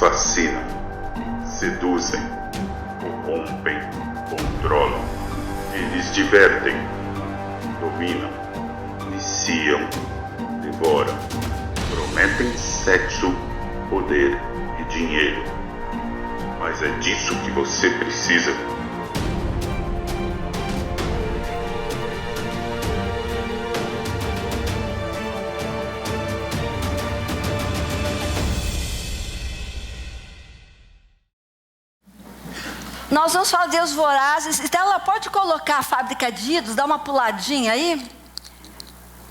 fascinam, seduzem, corrompem, controlam, eles divertem, dominam, viciam, devoram, prometem sexo, poder e dinheiro. Mas é disso que você precisa? Nós vamos falar de Deus vorazes. Então ela pode colocar a fábrica de ídolos, dar uma puladinha aí.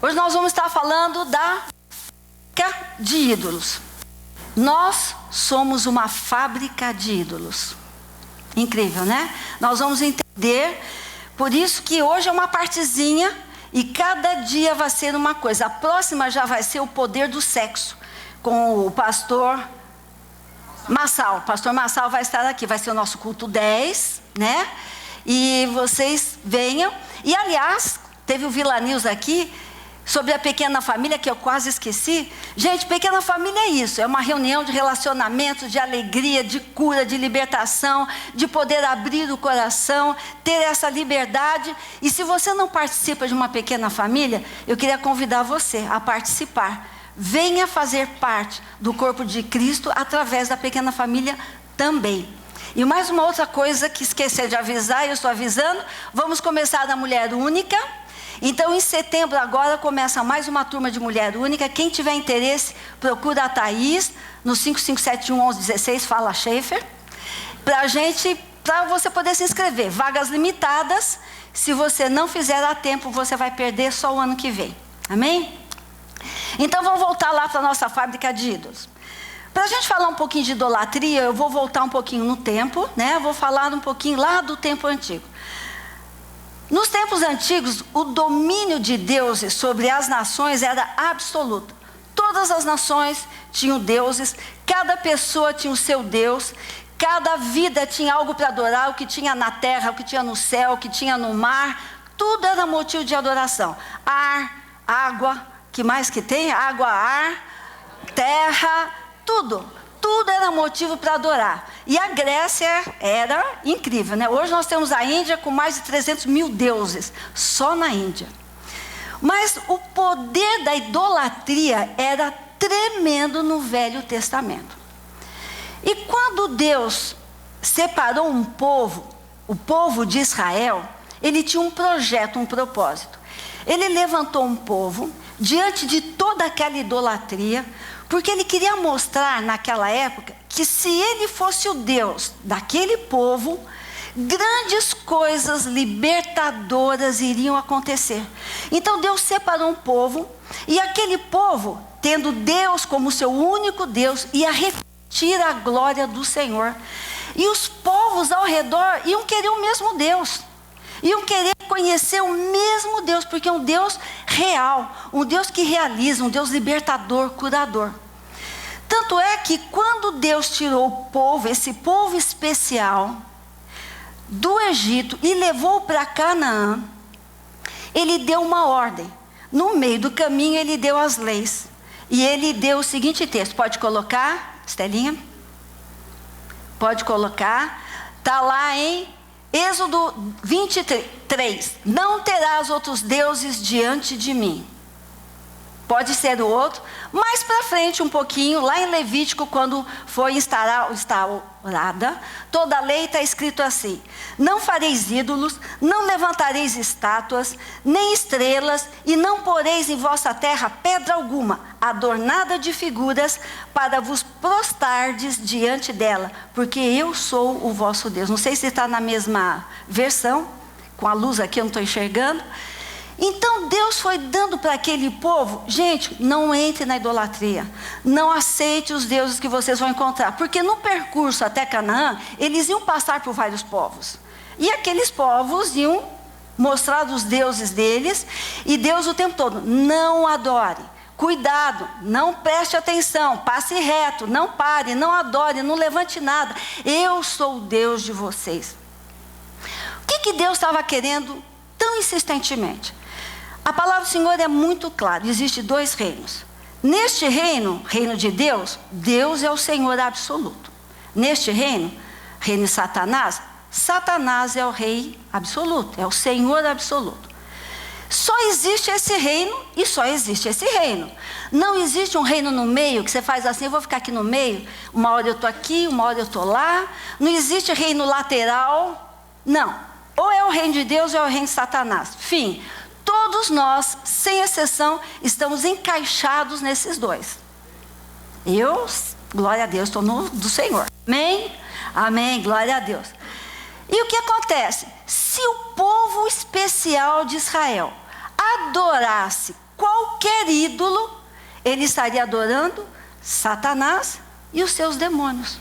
Hoje nós vamos estar falando da fábrica de ídolos. Nós somos uma fábrica de ídolos. Incrível, né? Nós vamos entender. Por isso que hoje é uma partezinha e cada dia vai ser uma coisa. A próxima já vai ser o poder do sexo, com o pastor Massal. O pastor Massal vai estar aqui, vai ser o nosso culto 10, né? E vocês venham. E aliás, teve o Vila News aqui, sobre a pequena família, que eu quase esqueci. Gente, pequena família é isso, é uma reunião de relacionamento, de alegria, de cura, de libertação, de poder abrir o coração, ter essa liberdade. E se você não participa de uma pequena família, eu queria convidar você a participar. Venha fazer parte do corpo de Cristo através da pequena família também. E mais uma outra coisa que esqueci de avisar, eu estou avisando, vamos começar da mulher única. Então em setembro agora começa mais uma turma de mulher única. Quem tiver interesse, procura a Thaís no 55711116, fala Schaefer, para você poder se inscrever. Vagas limitadas, se você não fizer a tempo, você vai perder só o ano que vem. Amém? Então vamos voltar lá para a nossa fábrica de ídolos. Para a gente falar um pouquinho de idolatria, eu vou voltar um pouquinho no tempo, né? Eu vou falar um pouquinho lá do tempo antigo. Nos tempos antigos, o domínio de deuses sobre as nações era absoluto. Todas as nações tinham deuses, cada pessoa tinha o seu Deus, cada vida tinha algo para adorar, o que tinha na terra, o que tinha no céu, o que tinha no mar, tudo era motivo de adoração. Ar, água, que mais que tem? Água, ar, terra, tudo era motivo para adorar. E a Grécia era incrível, né? Hoje nós temos a Índia com mais de 300 mil deuses, só na Índia. Mas o poder da idolatria era tremendo no Velho Testamento. E quando Deus separou um povo, o povo de Israel, ele tinha um projeto, um propósito. Ele levantou um povo diante de toda aquela idolatria, porque ele queria mostrar naquela época que se ele fosse o Deus daquele povo, grandes coisas libertadoras iriam acontecer. Então Deus separou um povo, e aquele povo, tendo Deus como seu único Deus, ia refletir a glória do Senhor. E os povos ao redor iam querer o mesmo Deus. Iam querer conhecer o mesmo Deus, porque é um Deus real, um Deus que realiza, um Deus libertador, curador. Tanto é que quando Deus tirou o povo, esse povo especial, do Egito e levou para Canaã, ele deu uma ordem. No meio do caminho ele deu as leis. E ele deu o seguinte texto, pode colocar, Estelinha? Pode colocar, está lá em Êxodo 23, não terás outros deuses diante de mim. Pode ser o outro. Mais para frente um pouquinho, lá em Levítico, quando foi instaurada, toda a lei está escrito assim: não fareis ídolos, não levantareis estátuas, nem estrelas, e não poreis em vossa terra pedra alguma, adornada de figuras, para vos prostardes diante dela, porque eu sou o vosso Deus. Não sei se está na mesma versão, com a luz aqui eu não estou enxergando. Então Deus foi dando para aquele povo, gente, não entre na idolatria, não aceite os deuses que vocês vão encontrar, porque no percurso até Canaã, eles iam passar por vários povos, e aqueles povos iam mostrar os deuses deles, e Deus o tempo todo, não adore, cuidado, não preste atenção, passe reto, não pare, não adore, não levante nada, eu sou o Deus de vocês. O que Deus estava querendo tão insistentemente? A palavra do Senhor é muito clara, existem dois reinos. Neste reino, reino de Deus, Deus é o Senhor absoluto. Neste reino, reino de Satanás, Satanás é o rei absoluto, é o Senhor absoluto. Só existe esse reino e só existe esse reino. Não existe um reino no meio, que você faz assim, eu vou ficar aqui no meio, uma hora eu estou aqui, uma hora eu estou lá. Não existe reino lateral, não. Ou é o reino de Deus ou é o reino de Satanás. Fim. Todos nós, sem exceção, estamos encaixados nesses dois. Eu, glória a Deus, estou no do Senhor. Amém? Amém, glória a Deus. E o que acontece? Se o povo especial de Israel adorasse qualquer ídolo, ele estaria adorando Satanás e os seus demônios.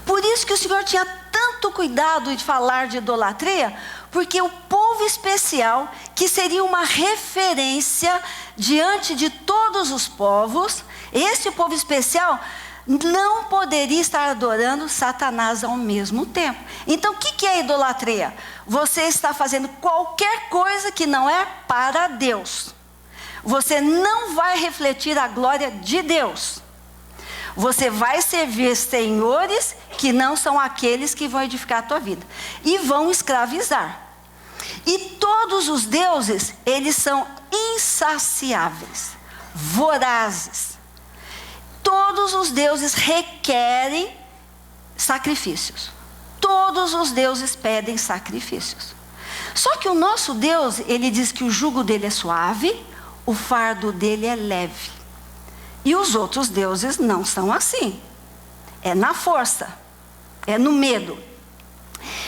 Por isso que o Senhor tinha tanto cuidado de falar de idolatria, porque o povo especial, que seria uma referência diante de todos os povos, esse povo especial não poderia estar adorando Satanás ao mesmo tempo. Então, o que é idolatria? Você está fazendo qualquer coisa que não é para Deus. Você não vai refletir a glória de Deus. Você vai servir senhores que não são aqueles que vão edificar a tua vida. E vão escravizar. E todos os deuses, eles são insaciáveis, vorazes. Todos os deuses requerem sacrifícios. Todos os deuses pedem sacrifícios. Só que o nosso Deus, ele diz que o jugo dele é suave, o fardo dele é leve. E os outros deuses não são assim. É na força, é no medo.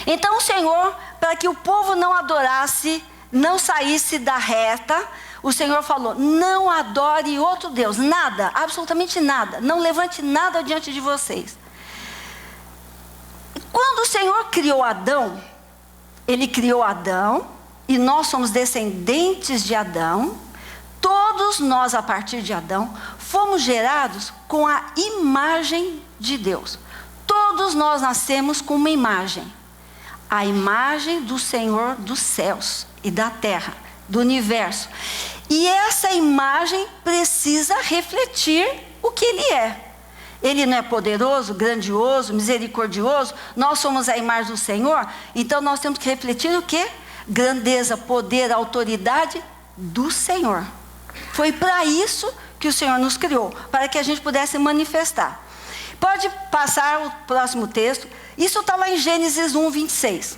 Então o Senhor, para que o povo não adorasse, não saísse da reta, o Senhor falou: não adore outro Deus, nada, absolutamente nada, não levante nada diante de vocês. Quando o Senhor criou Adão, Ele criou Adão, e nós somos descendentes de Adão. Todos nós, a partir de Adão, fomos gerados com a imagem de Deus. Todos nós nascemos com uma imagem. A imagem do Senhor dos céus e da terra, do universo. E essa imagem precisa refletir o que Ele é. Ele não é poderoso, grandioso, misericordioso? Nós somos a imagem do Senhor, então nós temos que refletir o quê? Grandeza, poder, autoridade do Senhor. Foi para isso que o Senhor nos criou, para que a gente pudesse manifestar. Pode passar o próximo texto. Isso está lá em Gênesis 1, 26.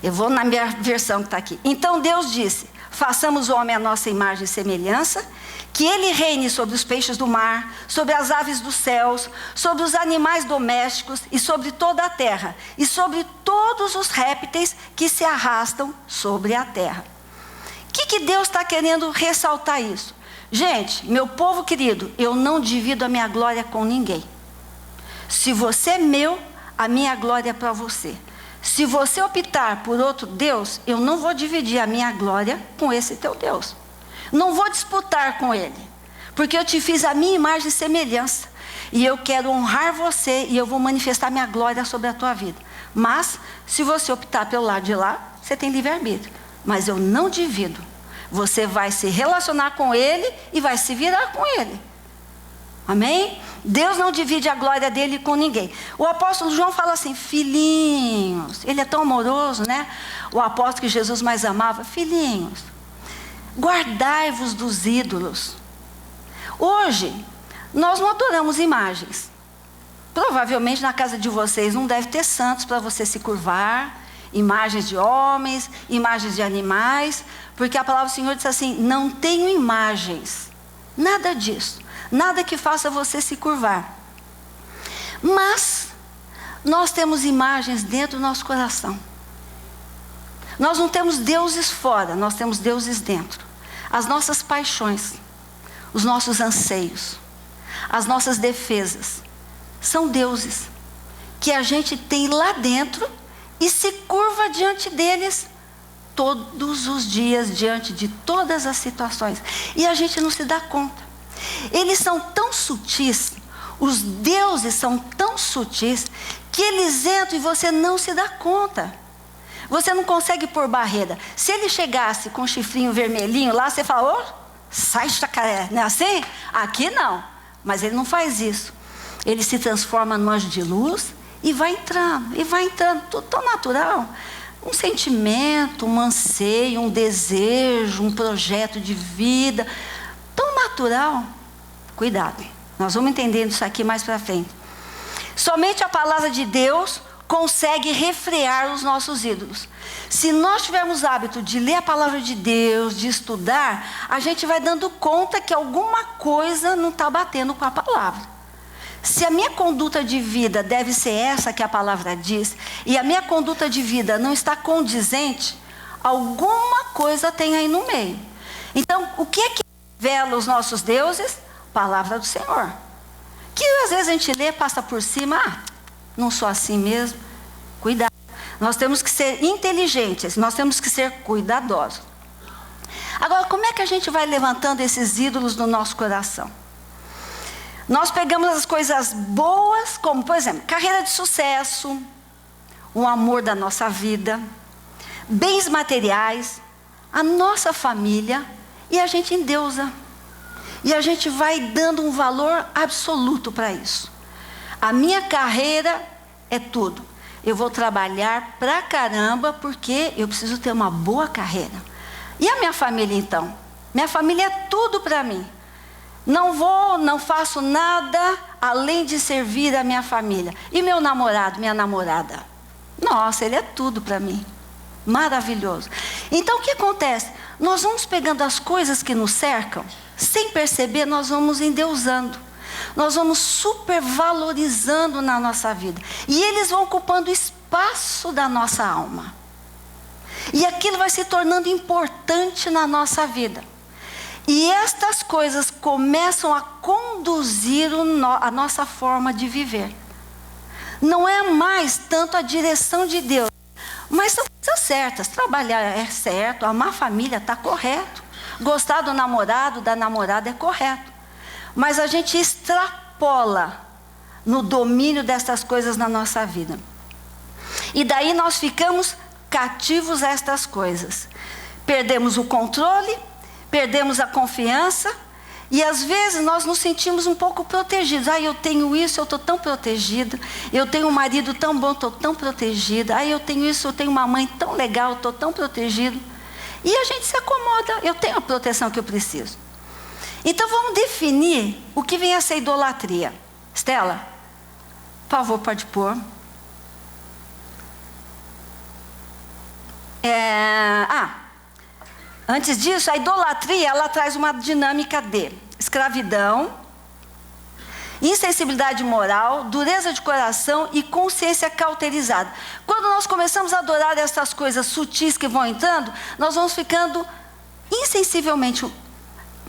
Eu vou na minha versão que está aqui. Então Deus disse: façamos o homem à nossa imagem e semelhança, que ele reine sobre os peixes do mar, sobre as aves dos céus, sobre os animais domésticos e sobre toda a terra, e sobre todos os répteis que se arrastam sobre a terra. O que Deus está querendo ressaltar isso? Gente, meu povo querido, eu não divido a minha glória com ninguém. Se você é meu, a minha glória é para você. Se você optar por outro Deus, eu não vou dividir a minha glória com esse teu Deus. Não vou disputar com ele. Porque eu te fiz a minha imagem e semelhança. E eu quero honrar você e eu vou manifestar minha glória sobre a tua vida. Mas, se você optar pelo lado de lá, você tem livre-arbítrio. Mas eu não divido. Você vai se relacionar com ele e vai se virar com ele. Amém? Deus não divide a glória dele com ninguém. O apóstolo João fala assim: filhinhos, ele é tão amoroso, né? O apóstolo que Jesus mais amava: filhinhos, guardai-vos dos ídolos. Hoje, nós não adoramos imagens. Provavelmente na casa de vocês não deve ter santos para você se curvar, imagens de homens, imagens de animais, porque a palavra do Senhor diz assim: não tenho imagens, nada disso. Nada que faça você se curvar. Mas nós temos imagens dentro do nosso coração. Nós não temos deuses fora, nós temos deuses dentro. As nossas paixões, os nossos anseios, as nossas defesas, são deuses que a gente tem lá dentro e se curva diante deles todos os dias, diante de todas as situações. E a gente não se dá conta. Eles são tão sutis, os deuses são tão sutis, que eles entram e você não se dá conta. Você não consegue pôr barreira. Se ele chegasse com um chifrinho vermelhinho lá, você fala: oh, sai chacaré, não é assim? Aqui não, mas ele não faz isso. Ele se transforma num anjo de luz e vai entrando, tudo tão natural. Um sentimento, um anseio, um desejo, um projeto de vida, tão natural. Cuidado, nós vamos entendendo isso aqui mais para frente. Somente a palavra de Deus consegue refrear os nossos ídolos. Se nós tivermos hábito de ler a palavra de Deus, de estudar, a gente vai dando conta que alguma coisa não está batendo com a palavra. Se a minha conduta de vida deve ser essa que a palavra diz, e a minha conduta de vida não está condizente, alguma coisa tem aí no meio. Então, o que é que revela os nossos deuses? Palavra do Senhor. Que às vezes a gente lê, passa por cima, não sou assim mesmo. Cuidado. Nós temos que ser inteligentes, nós temos que ser cuidadosos. Agora, como é que a gente vai levantando esses ídolos no nosso coração? Nós pegamos as coisas boas, como, por exemplo, carreira de sucesso, o amor da nossa vida, bens materiais, a nossa família, e a gente endeusa. E a gente vai dando um valor absoluto para isso. A minha carreira é tudo. Eu vou trabalhar pra caramba porque eu preciso ter uma boa carreira. E a minha família então? Minha família é tudo para mim. Não faço nada além de servir a minha família. E meu namorado, minha namorada? Nossa, ele é tudo para mim. Maravilhoso. Então o que acontece? Nós vamos pegando as coisas que nos cercam, sem perceber, nós vamos endeusando. Nós vamos supervalorizando na nossa vida. E eles vão ocupando espaço da nossa alma. E aquilo vai se tornando importante na nossa vida. E estas coisas começam a conduzir a nossa forma de viver. Não é mais tanto a direção de Deus, mas são coisas certas. Trabalhar é certo, amar a família está correto. Gostar do namorado, da namorada é correto. Mas a gente extrapola no domínio dessas coisas na nossa vida. E daí nós ficamos cativos a estas coisas. Perdemos o controle, perdemos a confiança, e às vezes nós nos sentimos um pouco protegidos. Eu tenho isso, eu estou tão protegida. Eu tenho um marido tão bom, estou tão protegida. Eu tenho isso, eu tenho uma mãe tão legal, estou tão protegido. E a gente se acomoda, eu tenho a proteção que eu preciso. Então vamos definir o que vem a ser idolatria. Estela, por favor, pode pôr. Antes disso, a idolatria, ela traz uma dinâmica de escravidão, insensibilidade moral, dureza de coração e consciência cauterizada. Quando nós começamos a adorar essas coisas sutis que vão entrando, nós vamos ficando insensivelmente,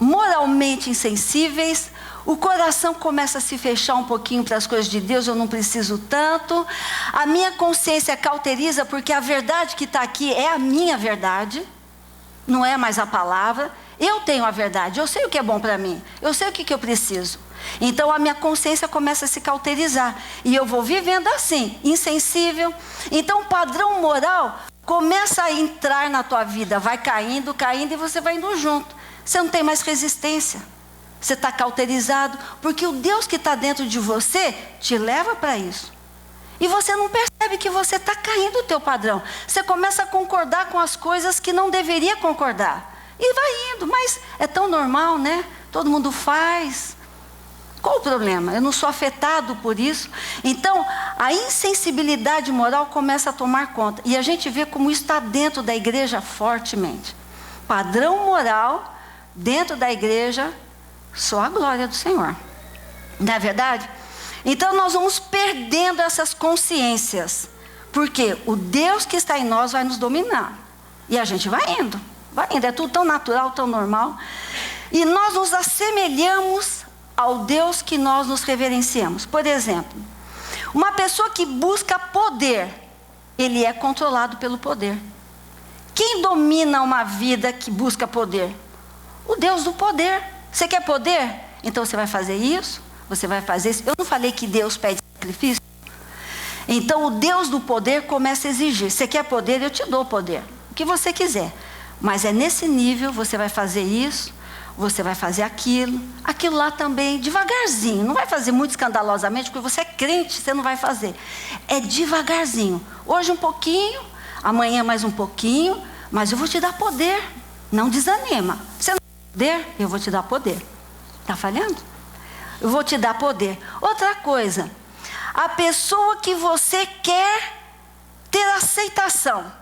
moralmente insensíveis, o coração começa a se fechar um pouquinho para as coisas de Deus, eu não preciso tanto, a minha consciência cauteriza, porque a verdade que está aqui é a minha verdade, não é mais a palavra. Eu tenho a verdade, eu sei o que é bom para mim, eu sei o que eu preciso. Então a minha consciência começa a se cauterizar, e eu vou vivendo assim, insensível. Então o padrão moral começa a entrar na tua vida, vai caindo, e você vai indo junto. Você não tem mais resistência, você está cauterizado, porque o Deus que está dentro de você te leva para isso. E você não percebe que você está caindo o teu padrão. Você começa a concordar com as coisas que não deveria concordar. E vai indo, mas é tão normal, né? Todo mundo faz. Qual o problema? Eu não sou afetado por isso. Então, a insensibilidade moral começa a tomar conta. E a gente vê como isso está dentro da igreja fortemente. Padrão moral dentro da igreja, só a glória do Senhor. Não é verdade? Então nós vamos perdendo essas consciências, porque o Deus que está em nós vai nos dominar, e a gente vai indo, é tudo tão natural, tão normal, e nós nos assemelhamos ao Deus que nós nos reverenciamos. Por exemplo, uma pessoa que busca poder, ele é controlado pelo poder. Quem domina uma vida que busca poder? O Deus do poder. Você quer poder? Então você vai fazer isso, você vai fazer isso. Eu não falei que Deus pede sacrifício? Então o Deus do poder começa a exigir. Você quer poder? Eu te dou poder. O que você quiser. Mas é nesse nível, você vai fazer isso. você vai fazer aquilo lá também, devagarzinho. Não vai fazer muito escandalosamente, porque você é crente, você não vai fazer. É devagarzinho. Hoje um pouquinho, amanhã mais um pouquinho, mas eu vou te dar poder. Não desanima. Você não tem poder, eu vou te dar poder. Está falhando? Eu vou te dar poder. Outra coisa, a pessoa que você quer ter aceitação.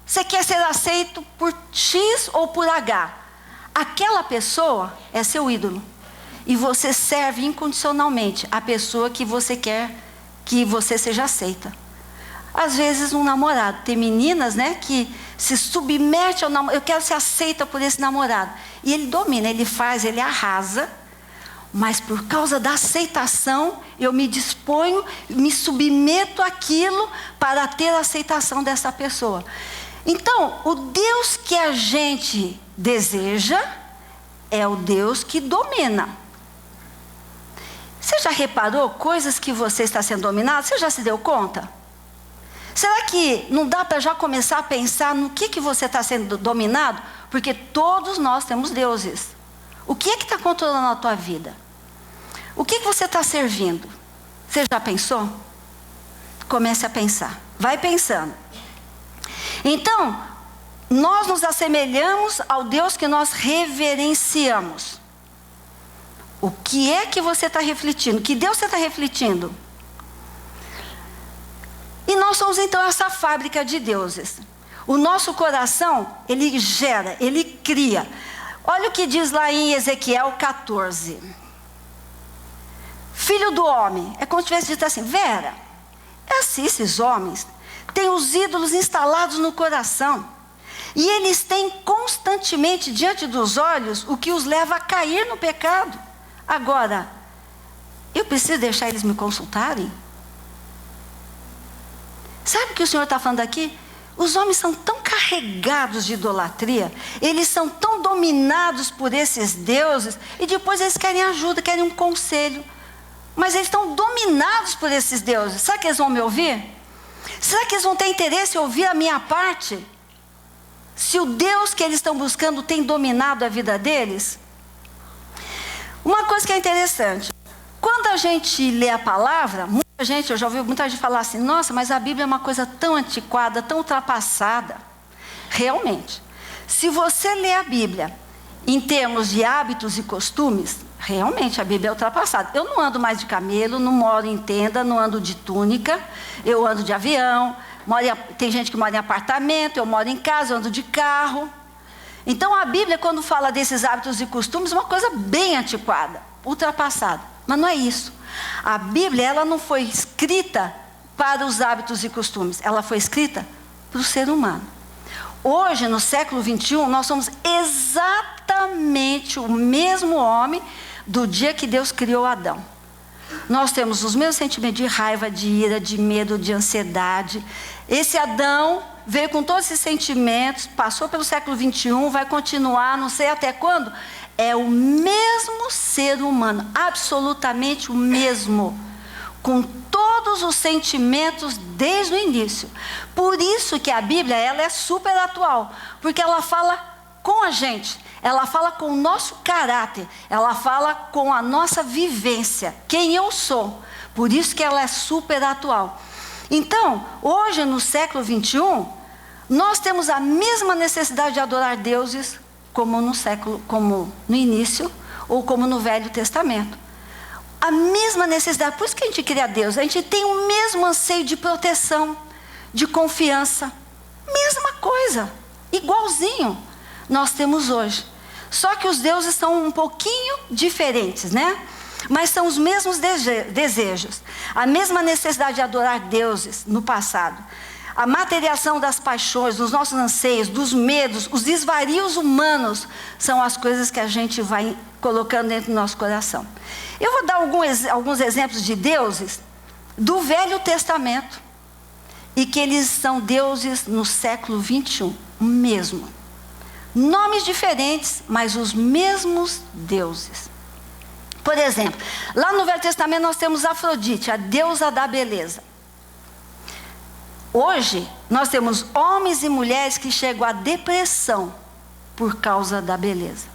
Você quer ser aceito por X ou por H. Aquela pessoa é seu ídolo. E você serve incondicionalmente a pessoa que você quer que você seja aceita. Às vezes um namorado. Tem meninas, né, que se submete ao namorado. Eu quero ser aceita por esse namorado. E ele domina, ele faz, ele arrasa. Mas por causa da aceitação, eu me disponho, me submeto àquilo para ter a aceitação dessa pessoa. Então, o Deus que a gente deseja é o Deus que domina. Você já reparou coisas que você está sendo dominado? Você já se deu conta? Será que não dá para já começar a pensar no que você está sendo dominado? Porque todos nós temos deuses. O que é que está controlando a tua vida? O que você está servindo? Você já pensou? Comece a pensar. Vai pensando. Então, nós nos assemelhamos ao Deus que nós reverenciamos. O que é que você está refletindo? Que Deus você está refletindo? E nós somos então essa fábrica de deuses. O nosso coração, ele gera, ele cria. Olha o que diz lá em Ezequiel 14. Filho do homem, é como se tivesse dito assim: Vera, é assim, esses homens têm os ídolos instalados no coração. E eles têm constantemente diante dos olhos o que os leva a cair no pecado. Agora, eu preciso deixar eles me consultarem? Sabe o que o Senhor está falando aqui? Os homens são tão carregados de idolatria, eles são tão dominados por esses deuses, e depois eles querem ajuda, querem um conselho. Mas eles estão dominados por esses deuses. Será que eles vão me ouvir? Será que eles vão ter interesse em ouvir a minha parte? Se o Deus que eles estão buscando tem dominado a vida deles? Uma coisa que é interessante. Quando a gente lê a palavra, muita gente, eu já ouvi muita gente falar assim: nossa, mas a Bíblia é uma coisa tão antiquada, tão ultrapassada. Realmente. Se você lê a Bíblia em termos de hábitos e costumes, realmente a Bíblia é ultrapassada. Eu não ando mais de camelo, não moro em tenda, não ando de túnica, eu ando de avião, tem gente que mora em apartamento, eu moro em casa, eu ando de carro. Então a Bíblia, quando fala desses hábitos e costumes, é uma coisa bem antiquada, ultrapassada. Mas não é isso. A Bíblia, ela não foi escrita para os hábitos e costumes, ela foi escrita para o ser humano. Hoje, no século 21, nós somos exatamente o mesmo homem do dia que Deus criou Adão. Nós temos os mesmos sentimentos de raiva, de ira, de medo, de ansiedade. Esse Adão veio com todos esses sentimentos, passou pelo século 21, vai continuar, não sei até quando. É o mesmo ser humano, absolutamente o mesmo, com todos os sentimentos desde o início. Por isso que a Bíblia, ela é super atual, porque ela fala com a gente, ela fala com o nosso caráter, ela fala com a nossa vivência, quem eu sou. Por isso que ela é super atual. Então, hoje no século 21, nós temos a mesma necessidade de adorar deuses como no início ou como no Velho Testamento. A mesma necessidade, por isso que a gente cria Deus, a gente tem o mesmo anseio de proteção, de confiança, mesma coisa, igualzinho nós temos hoje. Só que os deuses são um pouquinho diferentes, né? Mas são os mesmos desejos, a mesma necessidade de adorar deuses no passado. A materiação das paixões, dos nossos anseios, dos medos, os desvarios humanos, são as coisas que a gente vai colocando dentro do nosso coração. Eu vou dar alguns exemplos de deuses do Velho Testamento, e que eles são deuses no século 21, o mesmo. Nomes diferentes, mas os mesmos deuses. Por exemplo, lá no Velho Testamento nós temos Afrodite, a deusa da beleza. Hoje, nós temos homens e mulheres que chegam à depressão por causa da beleza.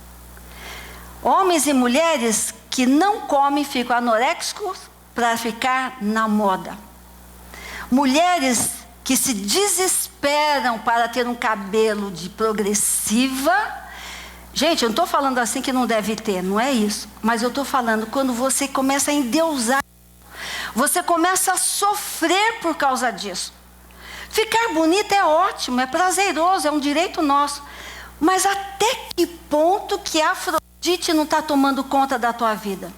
Homens e mulheres que não comem ficam anoréxicos para ficar na moda. Mulheres que se desesperam para ter um cabelo de progressiva. Gente, eu não estou falando assim que não deve ter, não é isso. Mas eu estou falando quando você começa a endeusar, você começa a sofrer por causa disso. Ficar bonita é ótimo, é prazeroso, é um direito nosso. Mas até que ponto que a Afrodite não está tomando conta da tua vida?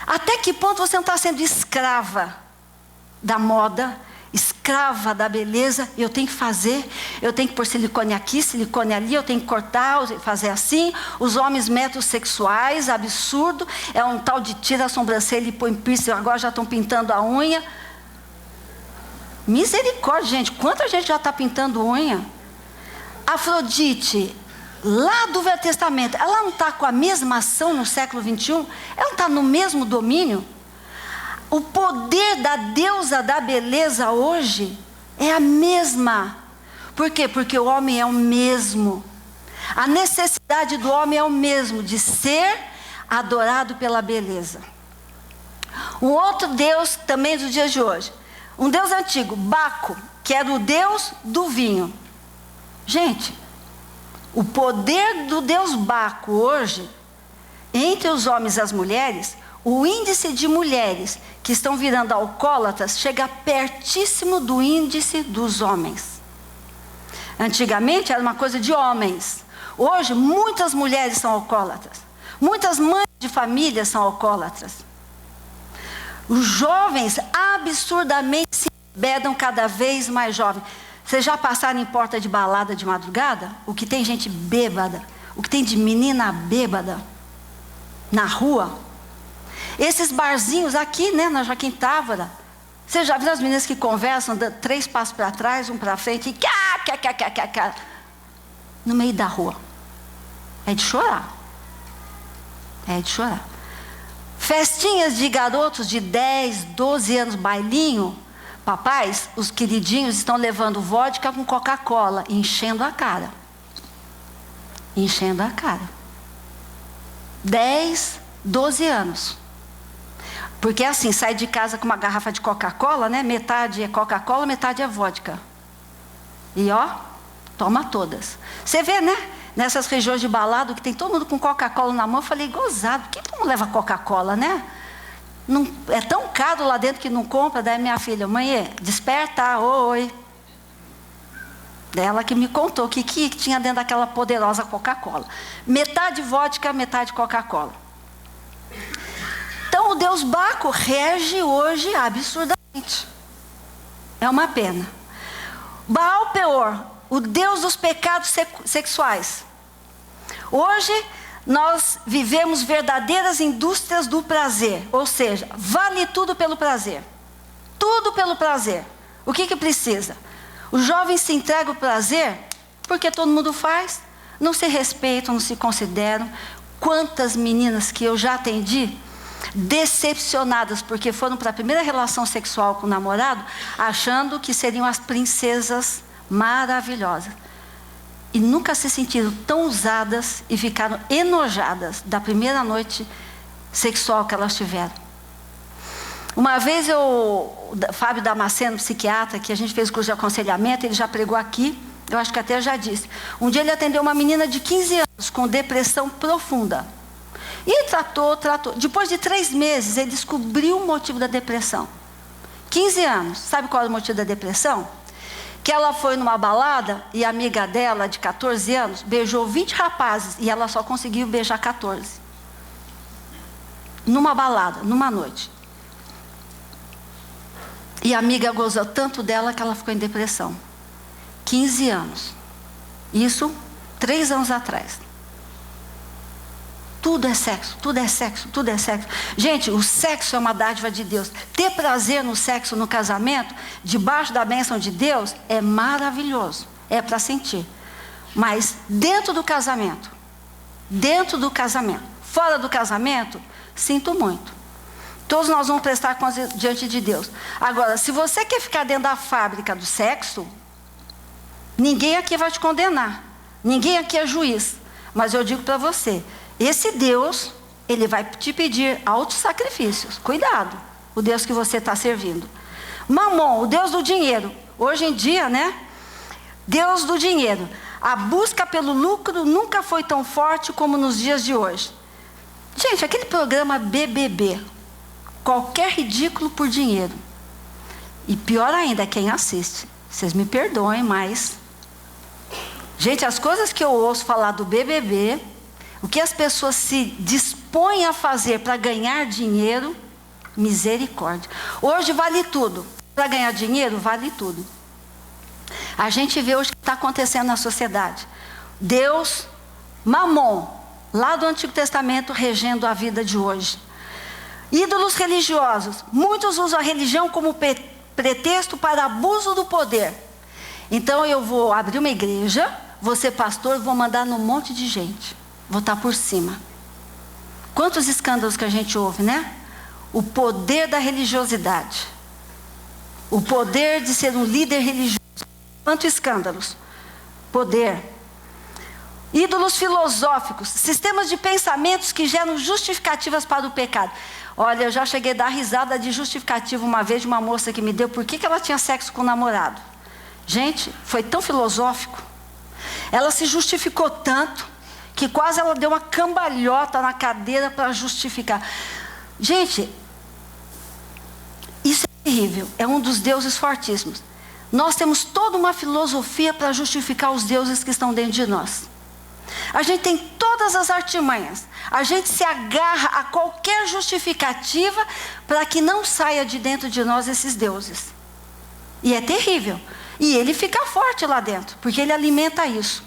Até que ponto você não está sendo escrava da moda, escrava da beleza? Eu tenho que fazer, eu tenho que pôr silicone aqui, silicone ali, eu tenho que cortar, fazer assim. Os homens metrosexuais, absurdo, é um tal de tira a sobrancelha e põe piercing, agora já estão pintando a unha. Misericórdia, gente, quanta gente já está pintando unha? Afrodite, lá do Velho Testamento, ela não está com a mesma ação no século 21? Ela não está no mesmo domínio? O poder da deusa da beleza hoje é a mesma. Por quê? Porque o homem é o mesmo. A necessidade do homem é o mesmo, de ser adorado pela beleza. Um outro deus também dos dias de hoje, um deus antigo, Baco, que era o deus do vinho. Gente, o poder do deus Baco hoje, entre os homens e as mulheres, o índice de mulheres que estão virando alcoólatras chega pertíssimo do índice dos homens. Antigamente era uma coisa de homens. Hoje muitas mulheres são alcoólatras. Muitas mães de família são alcoólatras. Os jovens absurdamente se embebedam cada vez mais jovens. Vocês já passaram em porta de balada de madrugada? O que tem gente bêbada, o que tem de menina bêbada na rua? Esses barzinhos aqui, né, na Joaquim Távora. Você já viu as meninas que conversam, dando 3 passos para trás, 1 para frente, e no meio da rua? É de chorar. É de chorar. Festinhas de garotos de 10, 12 anos, bailinho. Papais, os queridinhos estão levando vodka com Coca-Cola, enchendo a cara. Enchendo a cara. 10, 12 anos. Porque assim, sai de casa com uma garrafa de Coca-Cola, né? Metade é Coca-Cola, metade é vodka. E ó, toma todas. Você vê, né? Nessas regiões de balado, que tem todo mundo com Coca-Cola na mão, eu falei, gozado, por que todo mundo leva Coca-Cola, né? Não, é tão caro lá dentro que não compra. Daí minha filha, mãe, desperta, oi. Dela que me contou o que tinha dentro daquela poderosa Coca-Cola. Metade vodka, metade Coca-Cola. Então o deus Baco rege hoje absurdamente. É uma pena. Baal Peor, o deus dos pecados sexuais. Hoje nós vivemos verdadeiras indústrias do prazer, ou seja, vale tudo pelo prazer. Tudo pelo prazer. O que precisa? Os jovens se entregam ao prazer porque todo mundo faz, não se respeitam, não se consideram. Quantas meninas que eu já atendi, decepcionadas porque foram para a primeira relação sexual com o namorado, achando que seriam as princesas maravilhosas. E nunca se sentiram tão usadas e ficaram enojadas da primeira noite sexual que elas tiveram. Uma vez Fábio Damasceno, psiquiatra, que a gente fez curso de aconselhamento, ele já pregou aqui, eu acho que até já disse. Um dia ele atendeu uma menina de 15 anos com depressão profunda. E tratou. Depois de 3 meses, ele descobriu o motivo da depressão. 15 anos. Sabe qual era o motivo da depressão? Que ela foi numa balada e a amiga dela, de 14 anos, beijou 20 rapazes e ela só conseguiu beijar 14. Numa balada, numa noite. E a amiga gozou tanto dela que ela ficou em depressão. 15 anos. Isso 3 anos atrás. Tudo é sexo, tudo é sexo, tudo é sexo. Gente, o sexo é uma dádiva de Deus. Ter prazer no sexo, no casamento, debaixo da bênção de Deus, é maravilhoso. É para sentir. Mas dentro do casamento, fora do casamento, sinto muito. Todos nós vamos prestar contas diante de Deus. Agora, se você quer ficar dentro da fábrica do sexo, ninguém aqui vai te condenar. Ninguém aqui é juiz. Mas eu digo para você, esse Deus, ele vai te pedir altos sacrifícios. Cuidado, o Deus que você está servindo. Mamon, o Deus do dinheiro. Hoje em dia, né? Deus do dinheiro. A busca pelo lucro nunca foi tão forte como nos dias de hoje. Gente, aquele programa BBB, qualquer ridículo por dinheiro. E pior ainda, quem assiste. Vocês me perdoem, mas... Gente, as coisas que eu ouço falar do BBB, o que as pessoas se dispõem a fazer para ganhar dinheiro, misericórdia. Hoje vale tudo. Para ganhar dinheiro, vale tudo. A gente vê hoje o que está acontecendo na sociedade. Deus, Mamon, lá do Antigo Testamento, regendo a vida de hoje. Ídolos religiosos. Muitos usam a religião como pretexto para abuso do poder. Então eu vou abrir uma igreja, vou ser pastor, vou mandar num monte de gente. Vou estar por cima. Quantos escândalos que a gente ouve, né? O poder da religiosidade. O poder de ser um líder religioso. Quantos escândalos? Poder. Ídolos filosóficos. Sistemas de pensamentos que geram justificativas para o pecado. Olha, eu já cheguei a dar risada de justificativa uma vez de uma moça que me deu por que ela tinha sexo com o namorado. Gente, foi tão filosófico. Ela se justificou tanto que quase ela deu uma cambalhota na cadeira para justificar. Gente, isso é terrível. É um dos deuses fortíssimos. Nós temos toda uma filosofia para justificar os deuses que estão dentro de nós. A gente tem todas as artimanhas. A gente se agarra a qualquer justificativa para que não saia de dentro de nós esses deuses. E é terrível. E ele fica forte lá dentro, porque ele alimenta isso.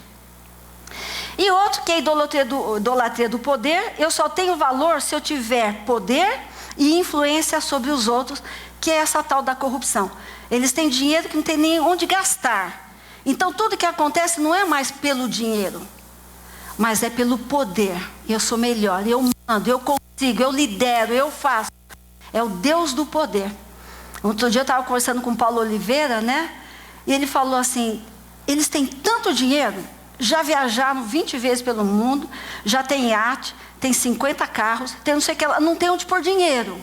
E outro que é a idolatria do poder. Eu só tenho valor se eu tiver poder e influência sobre os outros, que é essa tal da corrupção. Eles têm dinheiro que não tem nem onde gastar. Então tudo que acontece não é mais pelo dinheiro, mas é pelo poder. Eu sou melhor, eu mando, eu consigo, eu lidero, eu faço. É o Deus do poder. Outro dia eu estava conversando com o Paulo Oliveira, né? E ele falou assim, eles têm tanto dinheiro, já viajaram 20 vezes pelo mundo, já tem iate, tem 50 carros, tem não sei o que, não tem onde pôr dinheiro.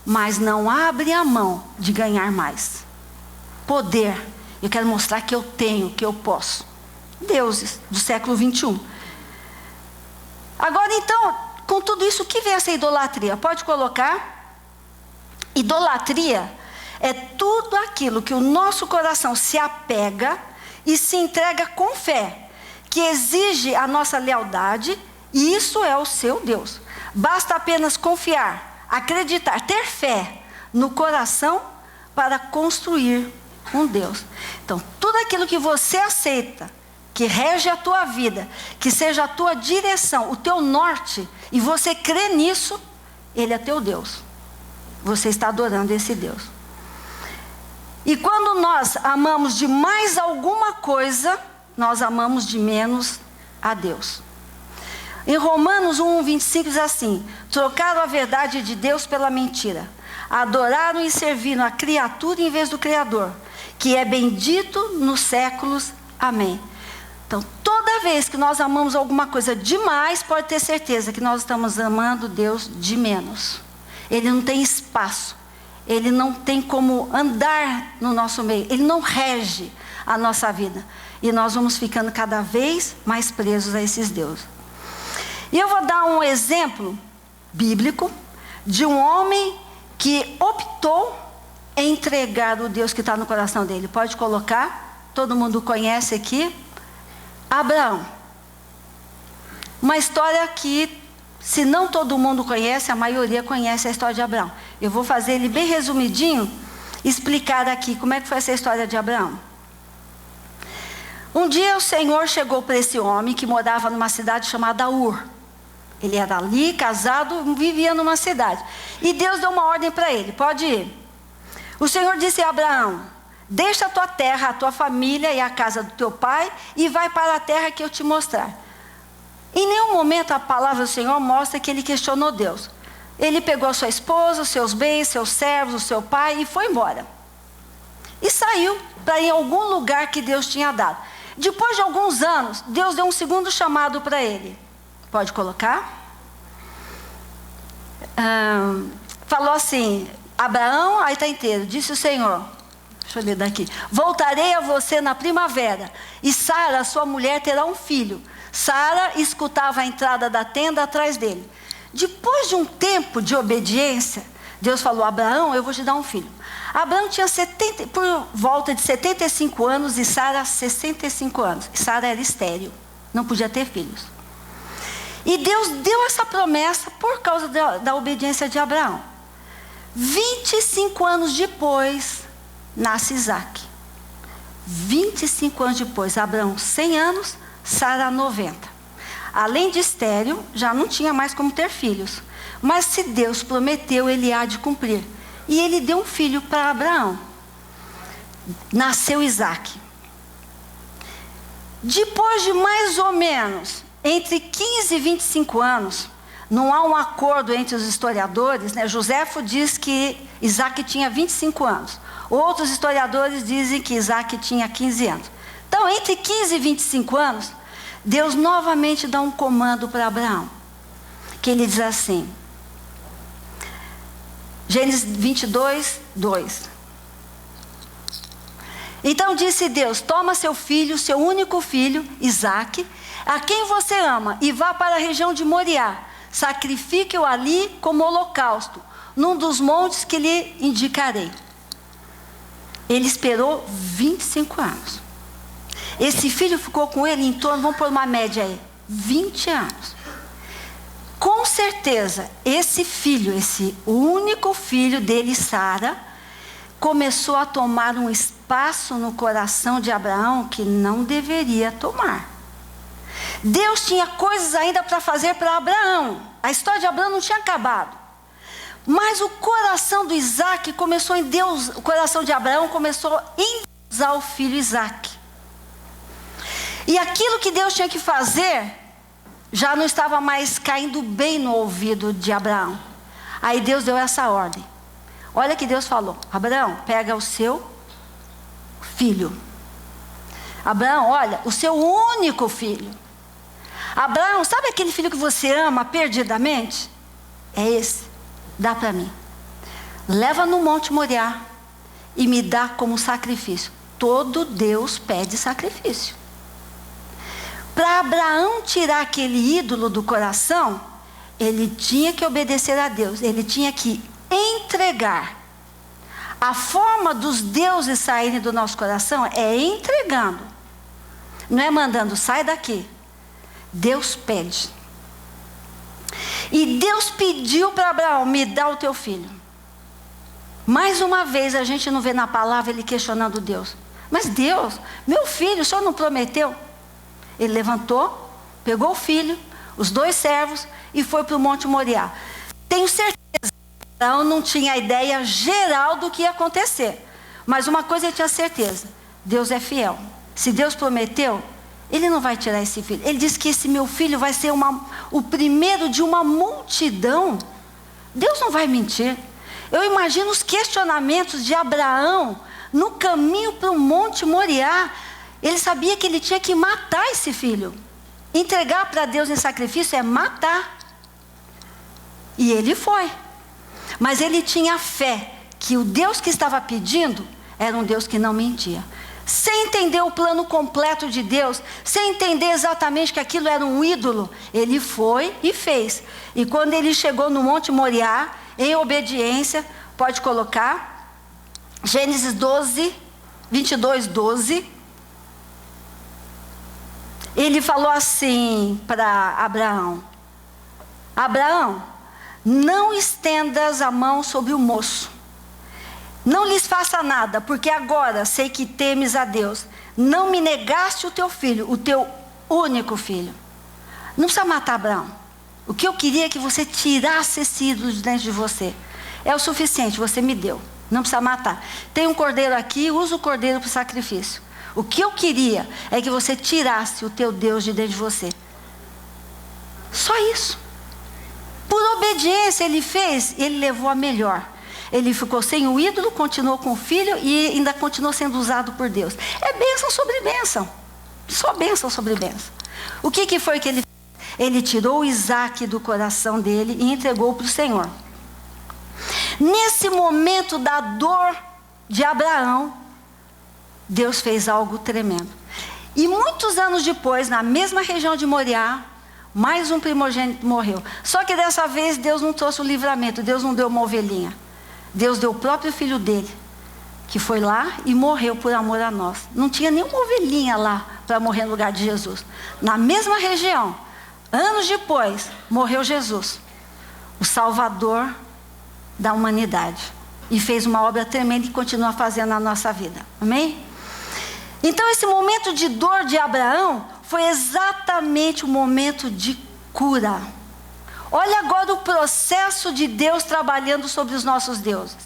Mas não abre a mão de ganhar mais. Poder. Eu quero mostrar que eu tenho, que eu posso. Deuses do século 21. Agora então, com tudo isso, o que vem essa idolatria? Pode colocar. Idolatria é tudo aquilo que o nosso coração se apega e se entrega com fé, que exige a nossa lealdade, e isso é o seu Deus. Basta apenas confiar, acreditar, ter fé no coração para construir um Deus. Então, tudo aquilo que você aceita, que rege a tua vida, que seja a tua direção, o teu norte, e você crê nisso, ele é teu Deus. Você está adorando esse Deus. E quando nós amamos de mais alguma coisa, nós amamos de menos a Deus. Em Romanos 1:25 diz assim: trocaram a verdade de Deus pela mentira, adoraram e serviram a criatura em vez do Criador, que é bendito nos séculos. Amém. Então, toda vez que nós amamos alguma coisa demais, pode ter certeza que nós estamos amando Deus de menos. Ele não tem espaço, ele não tem como andar no nosso meio, ele não rege a nossa vida. E nós vamos ficando cada vez mais presos a esses deuses. E eu vou dar um exemplo bíblico de um homem que optou em entregar o Deus que está no coração dele. Pode colocar, todo mundo conhece aqui, Abraão. Uma história que, se não todo mundo conhece, a maioria conhece a história de Abraão. Eu vou fazer ele bem resumidinho, explicar aqui como é que foi essa história de Abraão. Um dia o Senhor chegou para esse homem que morava numa cidade chamada Ur. Ele era ali, casado, vivia numa cidade. E Deus deu uma ordem para ele: pode ir. O Senhor disse a Abraão: deixa a tua terra, a tua família e a casa do teu pai e vai para a terra que eu te mostrar. Em nenhum momento a palavra do Senhor mostra que ele questionou Deus. Ele pegou a sua esposa, os seus bens, seus servos, o seu pai e foi embora. E saiu para ir em algum lugar que Deus tinha dado. Depois de alguns anos, Deus deu um segundo chamado para ele. Pode colocar. Falou assim, Abraão, aí está inteiro, disse o Senhor, deixa eu ler daqui, voltarei a você na primavera, e Sara, sua mulher, terá um filho. Sara escutava a entrada da tenda atrás dele. Depois de um tempo de obediência, Deus falou, Abraão, eu vou te dar um filho. Abraão tinha por volta de 75 anos e Sara 65 anos. Sara era estéril, não podia ter filhos. E Deus deu essa promessa por causa da obediência de Abraão. 25 anos depois, nasce Isaac. 25 anos depois, Abraão 100 anos, Sara 90. Além de estéril, já não tinha mais como ter filhos. Mas se Deus prometeu, Ele há de cumprir. E Ele deu um filho para Abraão. Nasceu Isaac. Depois de mais ou menos entre 15 e 25 anos, não há um acordo entre os historiadores, né? Joséfo diz que Isaac tinha 25 anos. Outros historiadores dizem que Isaac tinha 15 anos. Então, entre 15 e 25 anos, Deus novamente dá um comando para Abraão. Que ele diz assim, Gênesis 22, 2. Então disse Deus, toma seu filho, seu único filho, Isaac, a quem você ama, e vá para a região de Moriá. Sacrifique-o ali como holocausto, num dos montes que lhe indicarei. Ele esperou 25 anos. Esse filho ficou com ele em torno, vamos pôr uma média aí, 20 anos. Com certeza, esse filho, esse único filho dele, Sara, começou a tomar um espaço no coração de Abraão que não deveria tomar. Deus tinha coisas ainda para fazer para Abraão. A história de Abraão não tinha acabado. Mas o coração do Isaac começou em Deus, o coração de Abraão começou a endeusar o filho Isaac. E aquilo que Deus tinha que fazer já não estava mais caindo bem no ouvido de Abraão. Aí Deus deu essa ordem. Olha que Deus falou, Abraão, pega o seu filho. Abraão, olha, o seu único filho. Abraão, sabe aquele filho que você ama perdidamente? É esse, dá para mim. Leva no Monte Moriá e me dá como sacrifício. Todo Deus pede sacrifício. Para Abraão tirar aquele ídolo do coração, ele tinha que obedecer a Deus, ele tinha que entregar. A forma dos deuses saírem do nosso coração é entregando, não é mandando, sai daqui. Deus pede. E Deus pediu para Abraão, me dá o teu filho. Mais uma vez a gente não vê na palavra ele questionando Deus. Mas Deus, meu filho, o Senhor não prometeu? Ele levantou, pegou o filho, os 2 servos e foi para o Monte Moriá. Tenho certeza que Abraão não tinha ideia geral do que ia acontecer. Mas uma coisa ele tinha certeza, Deus é fiel. Se Deus prometeu, Ele não vai tirar esse filho. Ele disse que esse meu filho vai ser o primeiro de uma multidão. Deus não vai mentir. Eu imagino os questionamentos de Abraão no caminho para o Monte Moriá. Ele sabia que ele tinha que matar esse filho. Entregar para Deus em sacrifício é matar. E ele foi. Mas ele tinha fé que o Deus que estava pedindo era um Deus que não mentia. Sem entender o plano completo de Deus, sem entender exatamente que aquilo era um ídolo, ele foi e fez. E quando ele chegou no Monte Moriá, em obediência, pode colocar, Gênesis 12, 22, 12. Ele falou assim para Abraão, Abraão, não estendas a mão sobre o moço. Não lhes faça nada, porque agora sei que temes a Deus. Não me negaste o teu filho, o teu único filho. Não precisa matar Abraão. O que eu queria é que você tirasse esse ídolo de dentro de você. É o suficiente, você me deu. Não precisa matar. Tem um cordeiro aqui, usa o cordeiro para o sacrifício. O que eu queria é que você tirasse o teu Deus de dentro de você. Só isso. Por obediência ele fez, ele levou a melhor. Ele ficou sem o ídolo, continuou com o filho e ainda continuou sendo usado por Deus. É bênção sobre bênção. Só bênção sobre bênção. O que foi que ele fez? ele tirou Isaque do coração dele e entregou para o Senhor. Nesse momento da dor de Abraão, Deus fez algo tremendo. E muitos anos depois, na mesma região de Moriá, mais um primogênito morreu. Só que dessa vez Deus não trouxe o livramento, Deus não deu uma ovelhinha. Deus deu o próprio filho dele, que foi lá e morreu por amor a nós. Não tinha nenhuma ovelhinha lá para morrer no lugar de Jesus. Na mesma região, anos depois, morreu Jesus, o Salvador da humanidade. E fez uma obra tremenda e continua fazendo na nossa vida. Amém? Então esse momento de dor de Abraão foi exatamente o momento de cura. Olha agora o processo de Deus trabalhando sobre os nossos deuses.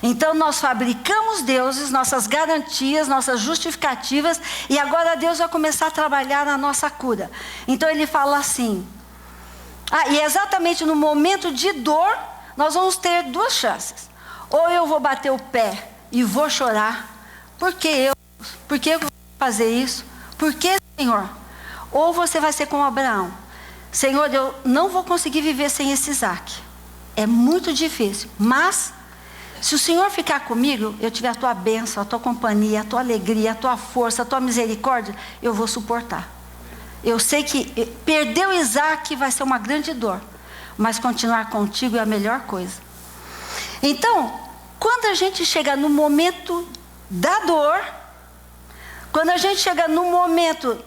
Então nós fabricamos deuses, nossas garantias, nossas justificativas, e agora Deus vai começar a trabalhar na nossa cura. Então ele fala assim, e exatamente no momento de dor, nós vamos ter duas chances. Ou eu vou bater o pé e vou chorar, por que eu vou fazer isso? Por que, Senhor? Ou você vai ser como Abraão, Senhor, eu não vou conseguir viver sem esse Isaque, é muito difícil, mas se o Senhor ficar comigo, eu tiver a tua bênção, a tua companhia, a tua alegria, a tua força, a tua misericórdia, eu vou suportar. Eu sei que perder o Isaque vai ser uma grande dor, mas continuar contigo é a melhor coisa. Então, quando a gente chega no momento da dor, quando a gente chega no momento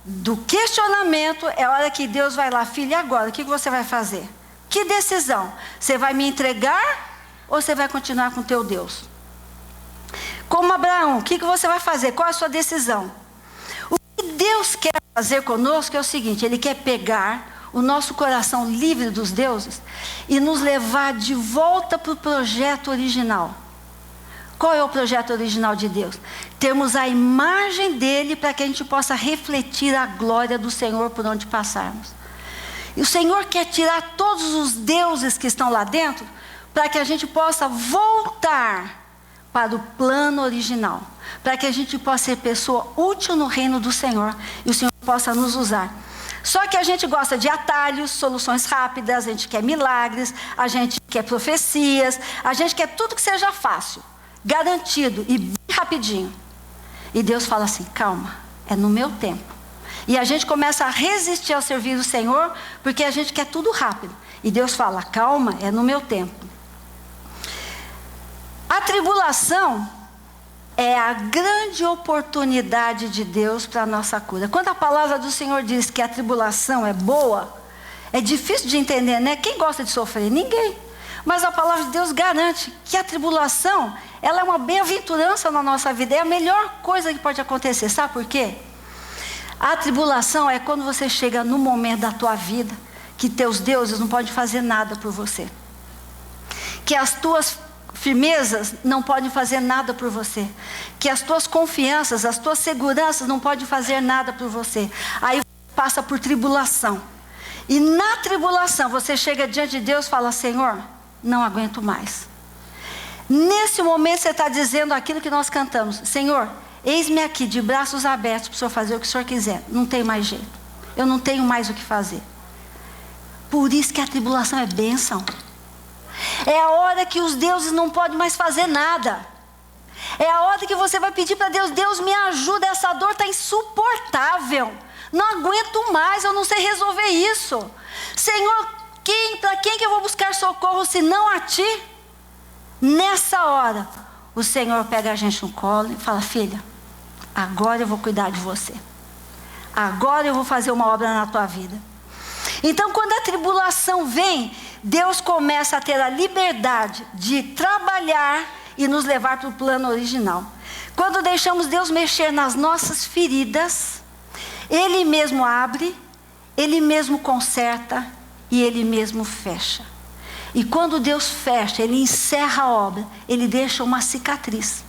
do questionamento, é a hora que Deus vai lá, filho, e agora? O que você vai fazer? Que decisão? Você vai me entregar ou você vai continuar com o teu Deus? Como Abraão, o que você vai fazer? Qual é a sua decisão? O que Deus quer fazer conosco é o seguinte, Ele quer pegar o nosso coração livre dos deuses e nos levar de volta para o projeto original. Qual é o projeto original de Deus? Termos a imagem dele para que a gente possa refletir a glória do Senhor por onde passarmos. E o Senhor quer tirar todos os deuses que estão lá dentro para que a gente possa voltar para o plano original, para que a gente possa ser pessoa útil no reino do Senhor e o Senhor possa nos usar. Só que a gente gosta de atalhos, soluções rápidas, a gente quer milagres, a gente quer profecias, a gente quer tudo que seja fácil, garantido e bem rapidinho. E Deus fala assim, calma, é no meu tempo. E a gente começa a resistir ao servir do Senhor, porque a gente quer tudo rápido. E Deus fala, calma, é no meu tempo. A tribulação é a grande oportunidade de Deus para a nossa cura. Quando a palavra do Senhor diz que a tribulação é boa, é difícil de entender, né? Quem gosta de sofrer? Ninguém. Mas a palavra de Deus garante que a tribulação, ela é uma bem-aventurança na nossa vida. É a melhor coisa que pode acontecer. Sabe por quê? A tribulação é quando você chega no momento da tua vida que teus deuses não podem fazer nada por você. Que as tuas firmezas não podem fazer nada por você. Que as tuas confianças, as tuas seguranças não podem fazer nada por você. Aí você passa por tribulação. E na tribulação você chega diante de Deus e fala, Senhor, não aguento mais. Nesse momento você está dizendo aquilo que nós cantamos, Senhor, eis-me aqui de braços abertos para o Senhor fazer o que o Senhor quiser. Não tem mais jeito. Eu não tenho mais o que fazer. Por isso que a tribulação é bênção. É a hora que os deuses não podem mais fazer nada. É a hora que você vai pedir para Deus, Deus me ajuda, essa dor está insuportável. Não aguento mais, eu não sei resolver isso. Senhor, para quem que eu vou buscar socorro se não a Ti? Nessa hora, o Senhor pega a gente no colo e fala, filha, agora eu vou cuidar de você. Agora eu vou fazer uma obra na tua vida. Então, quando a tribulação vem, Deus começa a ter a liberdade de trabalhar e nos levar para o plano original. Quando deixamos Deus mexer nas nossas feridas, Ele mesmo abre, Ele mesmo conserta e Ele mesmo fecha. E quando Deus fecha, Ele encerra a obra, Ele deixa uma cicatriz.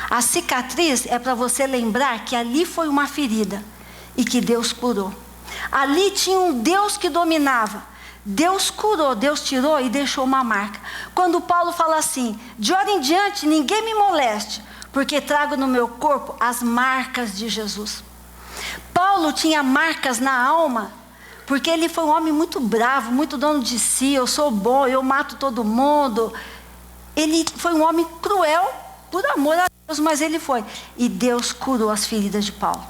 A cicatriz é para você lembrar que ali foi uma ferida e que Deus curou. Ali tinha um Deus que dominava. Deus curou, Deus tirou e deixou uma marca. Quando Paulo fala assim, de hora em diante ninguém me moleste, porque trago no meu corpo as marcas de Jesus. Paulo tinha marcas na alma, porque ele foi um homem muito bravo, muito dono de si, eu sou bom, eu mato todo mundo. Ele foi um homem cruel, por amor a Deus, mas ele foi. E Deus curou as feridas de Paulo.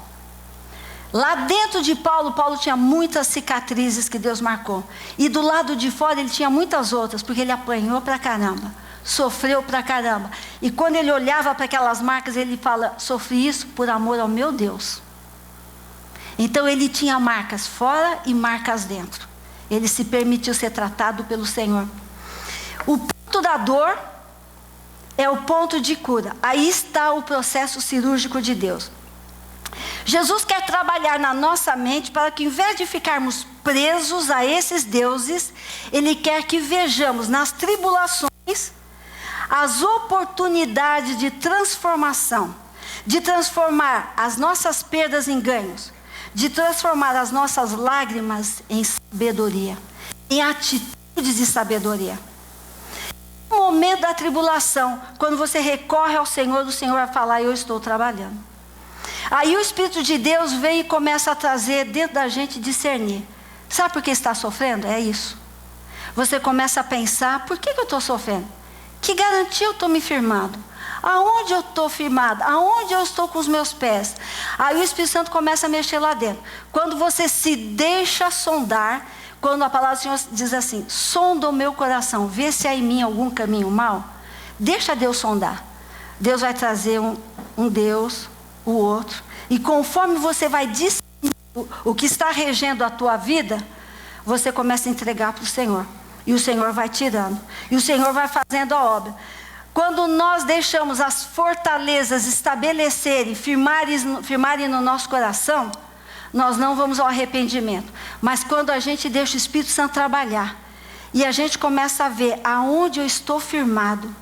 Lá dentro de Paulo, Paulo tinha muitas cicatrizes que Deus marcou. E do lado de fora ele tinha muitas outras, porque ele apanhou pra caramba, sofreu pra caramba. E quando ele olhava para aquelas marcas, ele fala: sofri isso por amor ao meu Deus. Então ele tinha marcas fora e marcas dentro. Ele se permitiu ser tratado pelo Senhor. O ponto da dor é o ponto de cura. Aí está o processo cirúrgico de Deus. Jesus quer trabalhar na nossa mente para que, em vez de ficarmos presos a esses deuses, Ele quer que vejamos nas tribulações as oportunidades de transformação, de transformar as nossas perdas em ganhos, de transformar as nossas lágrimas em sabedoria, em atitudes de sabedoria. No momento da tribulação, quando você recorre ao Senhor, o Senhor vai falar: eu estou trabalhando. Aí o Espírito de Deus vem e começa a trazer dentro da gente discernir. Sabe por que está sofrendo? É isso. Você começa a pensar: por que eu estou sofrendo? Que garantia eu estou me firmando? Aonde eu estou firmada? Aonde eu estou com os meus pés? Aí o Espírito Santo começa a mexer lá dentro. Quando você se deixa sondar, quando a palavra do Senhor diz assim: sonda o meu coração, vê se há em mim algum caminho mau. Deixa Deus sondar. Deus vai trazer um Deus, o outro. E conforme você vai discernindo o que está regendo a tua vida, você começa a entregar para o Senhor. E o Senhor vai tirando. E o Senhor vai fazendo a obra. Quando nós deixamos as fortalezas estabelecerem, firmarem no nosso coração, nós não vamos ao arrependimento. Mas quando a gente deixa o Espírito Santo trabalhar, e a gente começa a ver aonde eu estou firmado,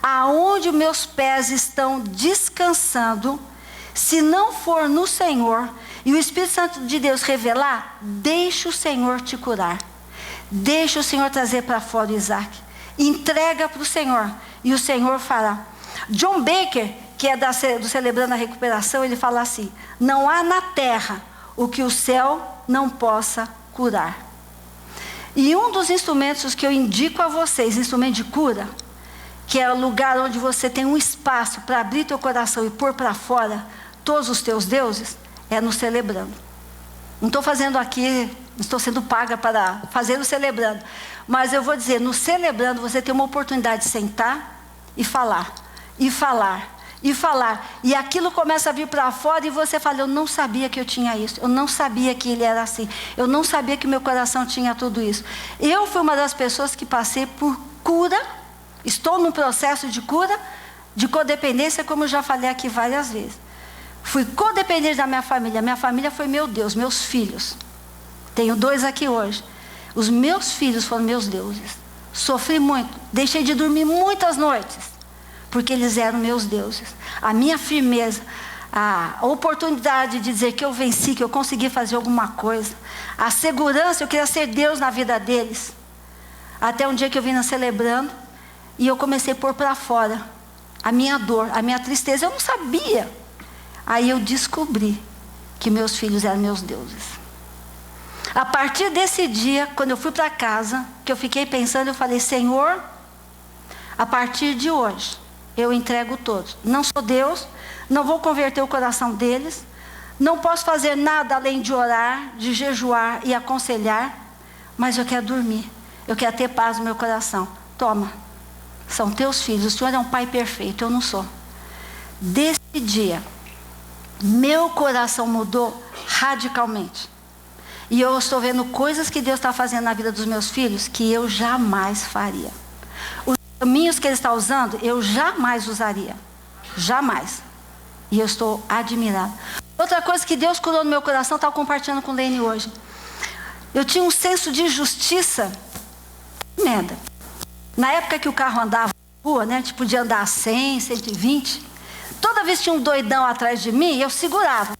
aonde os meus pés estão descansando, se não for no Senhor, e o Espírito Santo de Deus revelar, deixa o Senhor te curar. Deixa o Senhor trazer para fora o Isaac. Entrega para o Senhor, e o Senhor fará. John Baker, que é do Celebrando a Recuperação, ele fala assim: não há na terra o que o céu não possa curar. E um dos instrumentos que eu indico a vocês, instrumento de cura, que é o lugar onde você tem um espaço para abrir teu coração e pôr para fora todos os teus deuses, é no Celebrando. Não estou fazendo aqui, não estou sendo paga para fazer o Celebrando, mas eu vou dizer, no Celebrando você tem uma oportunidade de sentar e falar, e falar, e falar, e aquilo começa a vir para fora, e você fala: eu não sabia que eu tinha isso, eu não sabia que ele era assim, eu não sabia que meu coração tinha tudo isso. Eu fui uma das pessoas que passei por cura, estou num processo de cura, de codependência, como eu já falei aqui várias vezes. Fui codependente da minha família foi meu Deus, meus filhos. Tenho 2 aqui hoje. Os meus filhos foram meus deuses. Sofri muito, deixei de dormir muitas noites, porque eles eram meus deuses. A minha firmeza, a oportunidade de dizer que eu venci, que eu consegui fazer alguma coisa, a segurança, eu queria ser Deus na vida deles. Até um dia que eu vim Celebrando, e eu comecei a pôr para fora a minha dor, a minha tristeza. Eu não sabia. Aí eu descobri que meus filhos eram meus deuses. A partir desse dia, quando eu fui para casa, que eu fiquei pensando, eu falei: Senhor, a partir de hoje, eu entrego todos. Não sou Deus, não vou converter o coração deles, não posso fazer nada além de orar, de jejuar e aconselhar, mas eu quero dormir, eu quero ter paz no meu coração. Toma, são teus filhos, o Senhor é um pai perfeito, eu não sou. Desse dia, meu coração mudou radicalmente. E eu estou vendo coisas que Deus está fazendo na vida dos meus filhos que eu jamais faria. Os caminhos que Ele está usando, eu jamais usaria. Jamais. E eu estou admirada. Outra coisa que Deus curou no meu coração, estava compartilhando com o Lene hoje. Eu tinha um senso de justiça tremenda. Na época que o carro andava na rua, né, a gente podia andar a 100, 120. Toda vez que tinha um doidão atrás de mim, eu segurava.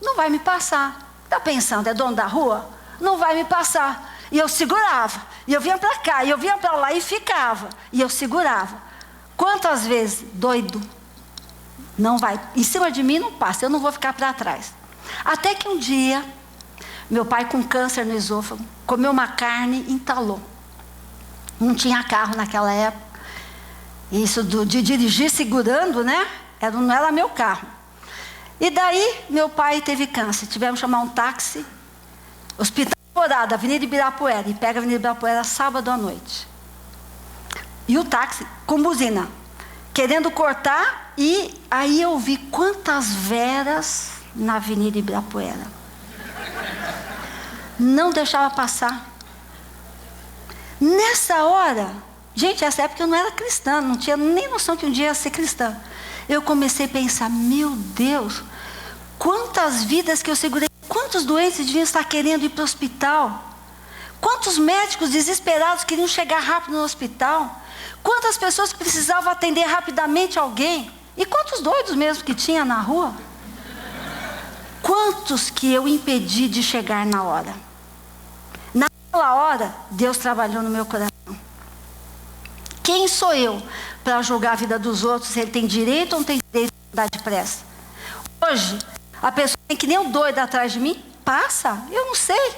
Não vai me passar. Está pensando, é dono da rua? Não vai me passar. E eu segurava. E eu vinha para cá, e eu vinha para lá e ficava. E eu segurava. Quantas vezes, doido, não vai, em cima de mim não passa, eu não vou ficar para trás. Até que um dia, Meu pai com câncer no esôfago, comeu uma carne e entalou. Não tinha carro naquela época. Isso de dirigir segurando, né? Não era meu carro. E daí, meu pai teve câncer. Tivemos que chamar um táxi. Hospital Alvorada, Avenida Ibirapuera. E pega a Avenida Ibirapuera sábado à noite. E o táxi com buzina, querendo cortar. E aí eu vi quantas veras na Avenida Ibirapuera. Não deixava passar. Nessa hora, gente, essa época eu não era cristã, não tinha nem noção que um dia ia ser cristã. Eu comecei a pensar, meu Deus, quantas vidas que eu segurei, quantos doentes deviam estar querendo ir para o hospital, quantos médicos desesperados queriam chegar rápido no hospital, quantas pessoas que precisavam atender rapidamente alguém, e quantos doidos mesmo que tinha na rua. Quantos que eu impedi de chegar na hora. Naquela hora, Deus trabalhou no meu coração. Quem sou eu para julgar a vida dos outros, se ele tem direito ou não tem direito de andar depressa? Hoje, a pessoa tem que nem um doido atrás de mim, passa, eu não sei.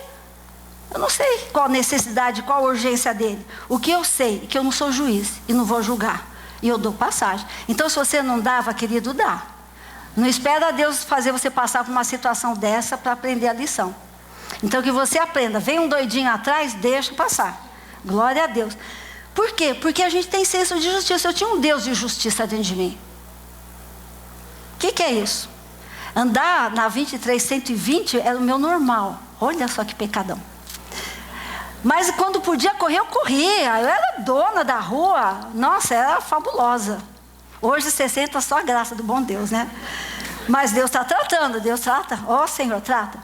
Eu não sei qual a necessidade, qual a urgência dele. O que eu sei é que eu não sou juiz e não vou julgar. E eu dou passagem. Então, se você não dava, querido, dá. Não espera Deus fazer você passar por uma situação dessa para aprender a lição. Então que você aprenda. Vem um doidinho atrás, deixa passar. Glória a Deus. Por quê? Porque a gente tem senso de justiça. Eu tinha um Deus de justiça dentro de mim. O que é isso? Andar na 23-120 era o meu normal. Olha só que pecadão. Mas quando podia correr, eu corria. Eu era dona da rua. Nossa, era fabulosa. Hoje 60 só a graça do bom Deus, né? Mas Deus está tratando, Deus trata. Ó, Senhor, trata.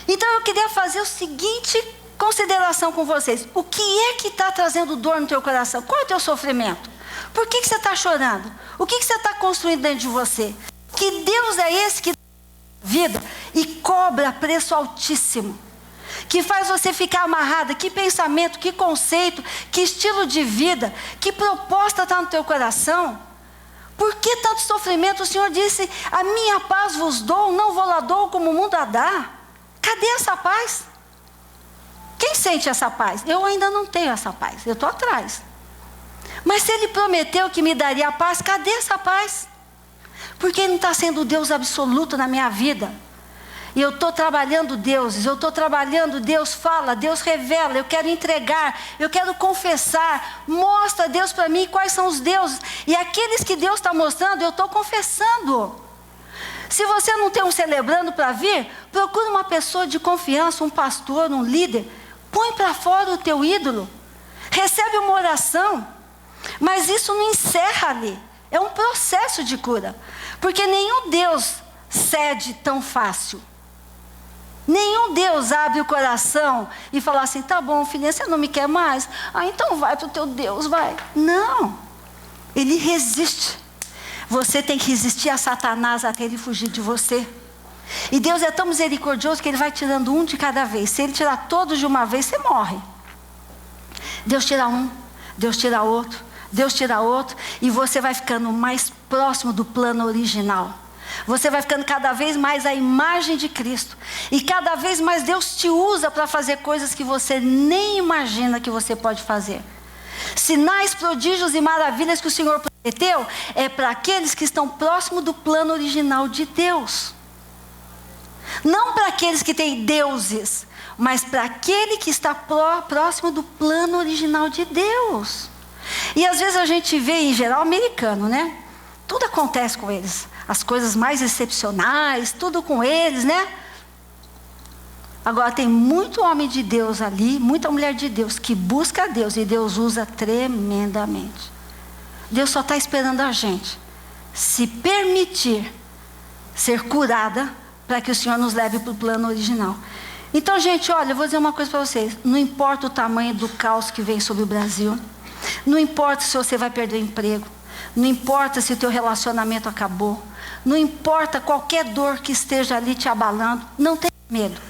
Então eu queria fazer o seguinte consideração com vocês. O que é que está trazendo dor no teu coração? Qual é o teu sofrimento? Por que você está chorando? O que você está construindo dentro de você? Que Deus é esse que dá vida e cobra preço altíssimo? Que faz você ficar amarrada? Que pensamento, que conceito, que estilo de vida, que proposta está no teu coração? Por que tanto sofrimento? O Senhor disse, a minha paz vos dou, não vou lá dou como o mundo a dá. Cadê essa paz? Quem sente essa paz? Eu ainda não tenho essa paz, eu estou atrás. Mas se Ele prometeu que me daria a paz, cadê essa paz? Porque Ele não está sendo o Deus absoluto na minha vida. E eu estou trabalhando deuses, eu estou trabalhando, Deus fala, Deus revela, eu quero entregar, eu quero confessar, mostra Deus para mim quais são os deuses. E aqueles que Deus está mostrando, eu estou confessando. Se você não tem um celebrando para vir, procura uma pessoa de confiança, um pastor, um líder, põe para fora o teu ídolo, recebe uma oração, mas isso não encerra ali, é um processo de cura, porque nenhum Deus cede tão fácil. Nenhum Deus abre o coração e fala assim, tá bom, filhinha, você não me quer mais? Ah, então vai para o teu Deus, vai. Não, Ele resiste. Você tem que resistir a Satanás até ele fugir de você. E Deus é tão misericordioso que Ele vai tirando um de cada vez. Se Ele tirar todos de uma vez, você morre. Deus tira um, Deus tira outro, Deus tira outro, e você vai ficando mais próximo do plano original. Você vai ficando cada vez mais a imagem de Cristo. E cada vez mais Deus te usa para fazer coisas que você nem imagina que você pode fazer. Sinais, prodígios e maravilhas que o Senhor prometeu é para aqueles que estão próximo do plano original de Deus. Não para aqueles que têm deuses, mas para aquele que está próximo do plano original de Deus. E às vezes a gente vê, em geral, americano, né? Tudo acontece com eles. As coisas mais excepcionais, tudo com eles, né? Agora tem muito homem de Deus ali, muita mulher de Deus que busca a Deus e Deus usa tremendamente. Deus só está esperando a gente se permitir ser curada para que o Senhor nos leve para o plano original. Então, gente, olha, eu vou dizer uma coisa para vocês. Não importa o tamanho do caos que vem sobre o Brasil, não importa se você vai perder o emprego, não importa se o teu relacionamento acabou, não importa qualquer dor que esteja ali te abalando, não tenha medo.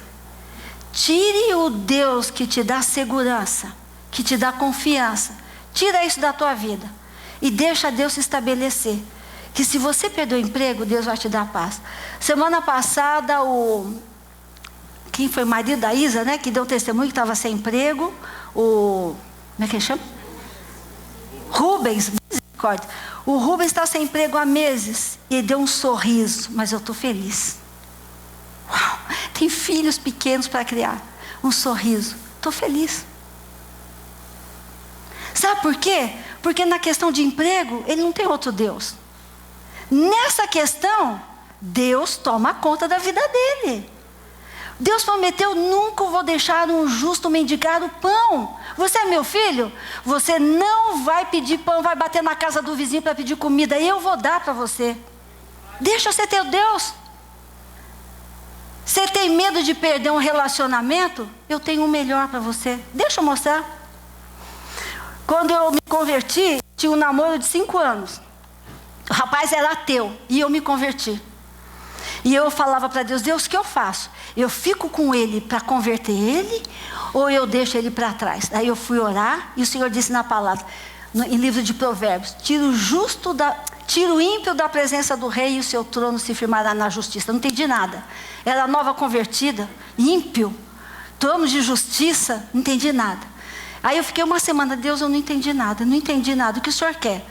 Tire o Deus que te dá segurança, que te dá confiança, tira isso da tua vida e deixa Deus se estabelecer. Que se você perder o emprego, Deus vai te dar paz. Semana passada, quem foi o marido da Isa, né? Que deu testemunho que estava sem emprego. Como é que ele chama? Rubens, misericórdia. O Rubens está sem emprego há meses. E ele deu um sorriso, mas eu estou feliz. Uau, tem filhos pequenos para criar. Um sorriso, estou feliz. Sabe por quê? Porque na questão de emprego, ele não tem outro Deus. Nessa questão, Deus toma conta da vida dele. Deus prometeu: nunca vou deixar um justo mendigar o pão. Você é meu filho? Você não vai pedir pão, vai bater na casa do vizinho para pedir comida. Eu vou dar para você. Deixa eu ser teu Deus. Você tem medo de perder um relacionamento? Eu tenho um melhor para você. Deixa eu mostrar. Quando eu me converti, tinha um namoro de 5 anos. O rapaz era ateu e eu me converti. E eu falava para Deus: Deus, o que eu faço? Eu fico com ele para converter ele, ou eu deixo ele para trás? Aí eu fui orar e o Senhor disse na palavra, em livro de Provérbios: tira o ímpio da presença do rei e o seu trono se firmará na justiça. Não entendi nada. Era nova convertida, ímpio, trono de justiça, não entendi nada. Aí eu fiquei uma semana: Deus, eu não entendi nada, o que o Senhor quer?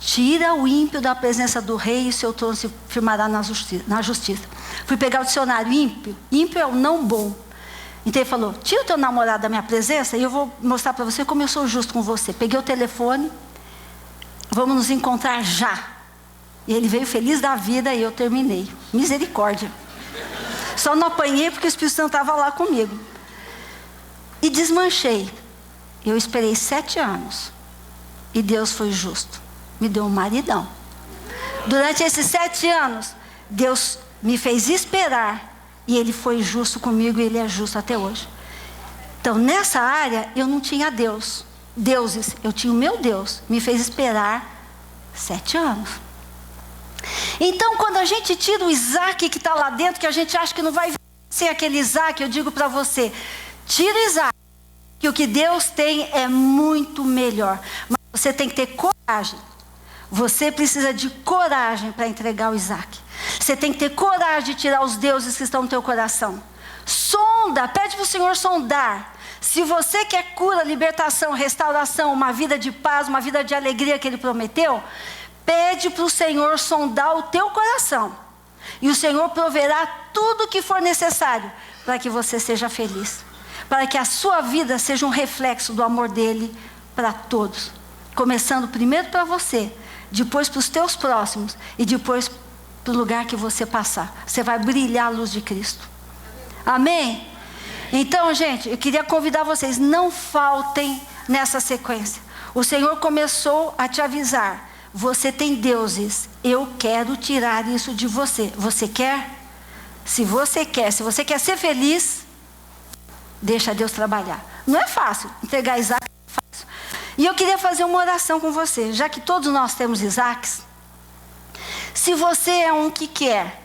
Tira o ímpio da presença do rei e o seu trono se firmará na justiça. Fui pegar o dicionário. Ímpio é o não bom. Então ele falou: tira o teu namorado da minha presença e eu vou mostrar para você como eu sou justo com você. Peguei o telefone: vamos nos encontrar já. E ele veio feliz da vida e eu terminei. Misericórdia. Só não apanhei porque o Espírito Santo estava lá comigo. E desmanchei. Eu esperei 7 anos. E Deus foi justo. Me deu um maridão. Durante esses 7 anos, Deus me fez esperar. E Ele foi justo comigo e Ele é justo até hoje. Então, nessa área, eu não tinha deuses. Eu tinha o meu Deus. Me fez esperar 7 anos. Então, quando a gente tira o Isaac que está lá dentro, que a gente acha que não vai ser aquele Isaac, eu digo para você: tira o Isaac, que o que Deus tem é muito melhor. Mas você tem que ter coragem. Você precisa de coragem para entregar o Isaac. Você tem que ter coragem de tirar os deuses que estão no teu coração. Sonda, pede para o Senhor sondar. Se você quer cura, libertação, restauração, uma vida de paz, uma vida de alegria que Ele prometeu, pede para o Senhor sondar o teu coração. E o Senhor proverá tudo o que for necessário para que você seja feliz. Para que a sua vida seja um reflexo do amor dEle para todos. Começando primeiro para você, depois para os teus próximos e depois para o lugar que você passar. Você vai brilhar a luz de Cristo. Amém? Então, gente, eu queria convidar vocês: não faltem nessa sequência. O Senhor começou a te avisar: você tem deuses, eu quero tirar isso de você. Você quer? Se você quer ser feliz, deixa Deus trabalhar. Não é fácil, entregar Isaac é fácil. E eu queria fazer uma oração com você, já que todos nós temos Isaques. Se você é um que quer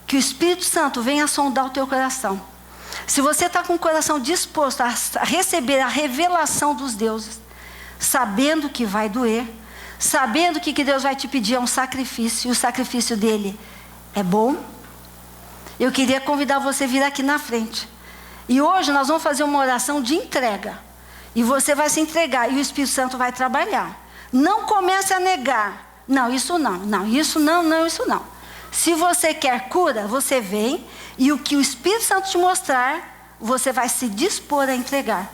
que o Espírito Santo venha sondar o teu coração, se você está com o coração disposto a receber a revelação dos deuses, sabendo que vai doer, sabendo que Deus vai te pedir é um sacrifício, e o sacrifício dele é bom, eu queria convidar você a vir aqui na frente. E hoje nós vamos fazer uma oração de entrega. E você vai se entregar e o Espírito Santo vai trabalhar. Não comece a negar. Não, isso não. Não, isso não, não, isso não. Se você quer cura, você vem e o que o Espírito Santo te mostrar, você vai se dispor a entregar.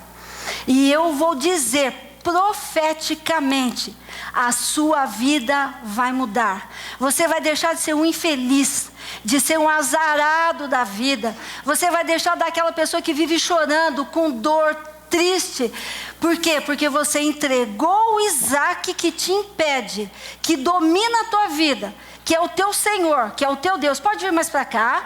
E eu vou dizer profeticamente: a sua vida vai mudar. Você vai deixar de ser um infeliz, de ser um azarado da vida. Você vai deixar daquela pessoa que vive chorando, com dor, triste. Por quê? Porque você entregou o Isaac que te impede, que domina a tua vida, que é o teu Senhor, que é o teu Deus. Pode vir mais para cá.